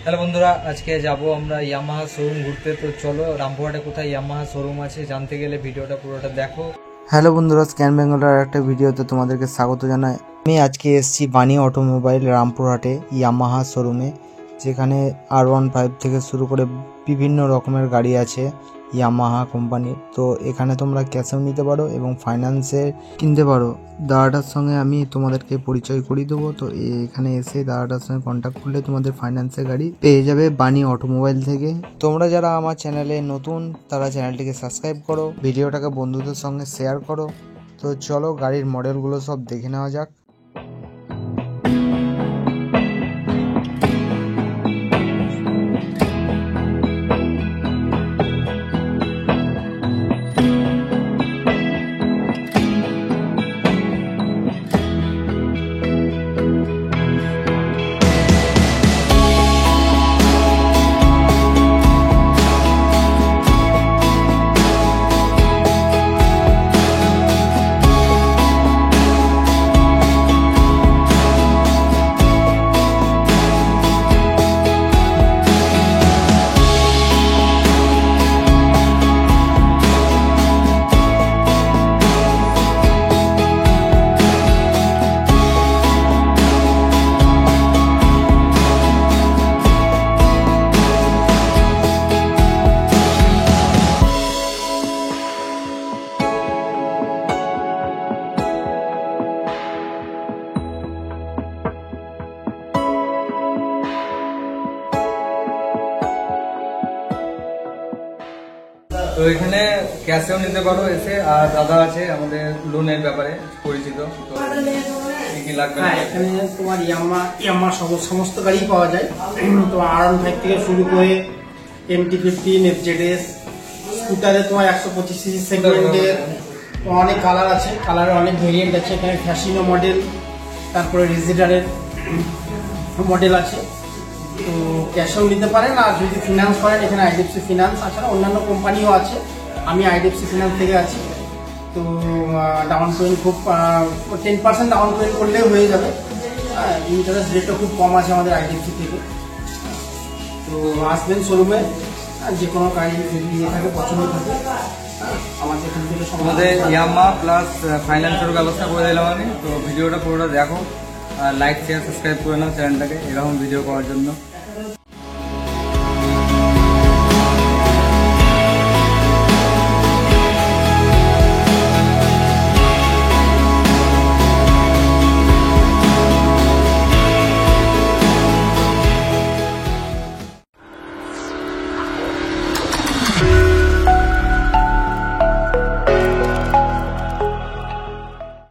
Hello বন্ধুরা, আজকে যাব আমরা ইয়ামাহা শোরুম ঘুরতে। তো চলো, রামপুরহাটে কোথায় ইয়ামাহা শোরুম আছে জানতে গেলে ভিডিওটা পুরোটা দেখো। হ্যালো বন্ধুরা, স্ক্যান বেঙ্গলের একটা ভিডিওতে তোমাদেরকে স্বাগত জানাই। আমি আজকে এসেছি বাণী অটোমোবাইল রামপুরহাটে ইয়ামাহা শোরুমে, যেখানে R15 থেকে শুরু করে বিভিন্ন রকমের গাড়ি আছে ইয়ামাহা কোম্পানির। তো এখানে তোমরা ক্যাশেও নিতে পারো এবং ফাইন্যান্সে কিনতে পারো। দাদাটার সঙ্গে আমি তোমাদেরকে পরিচয় করিয়ে দেবো। তো এখানে এসে দাদাটার সঙ্গে কন্ট্যাক্ট করলে তোমাদের ফাইন্যান্সের গাড়ি পেয়ে যাবে বাণী অটোমোবাইল থেকে। তোমরা যারা আমার চ্যানেলে নতুন তারা চ্যানেলটিকে সাবস্ক্রাইব করো, ভিডিওটাকে বন্ধুদের সঙ্গে শেয়ার করো। তো চলো গাড়ির মডেলগুলো সব দেখে নেওয়া যাক। তো এখানে ক্যাশেও নিতে পারো এসে, আর দাদা আছে আমাদের লোনের ব্যাপারে পরিচিত। তো কি কি লাগবে? এখানে তোমার ইয়ামা সমস্ত গাড়ি পাওয়া যায়। তো R15 থেকে শুরু করে MT-15, FZS, স্কুটারে তোমার 125cc সেগমেন্টের অনেক কালার আছে, কালারের অনেক ভেরিয়েন্ট আছে। এখানে ফ্যাসিনো মডেল, তারপরে রেজিডারের মডেল আছে। তো ক্যাশেও নিতে পারেন, আর যদি ফিনান্স করেন এখানে IDFC ফিনান্স, তাছাড়া অন্যান্য কোম্পানিও আছে। আমি IDFC ফিনান্স থেকে আছি। তো ডাউন পেমেন্ট খুব 10% ডাউন পেমেন্ট করলেও হয়ে যাবে। ইন্টারেস্ট রেটও খুব কম আছে আমাদের IDFC থেকে। তো আসবেন শোরুমে, যে কোনো গাড়ি যদি থাকে পছন্দ থাকে আমাদের এখান থেকে আমাদের ইয়ামাহা প্লাস ফাইন্যান্সের ব্যবস্থা করে দিলাম আমি। তো ভিডিওটা পুরোটা দেখো, লাইক শেয়ার সাবস্ক্রাইব করে নাও চ্যানেলটাকে এরকম ভিডিও করার জন্য।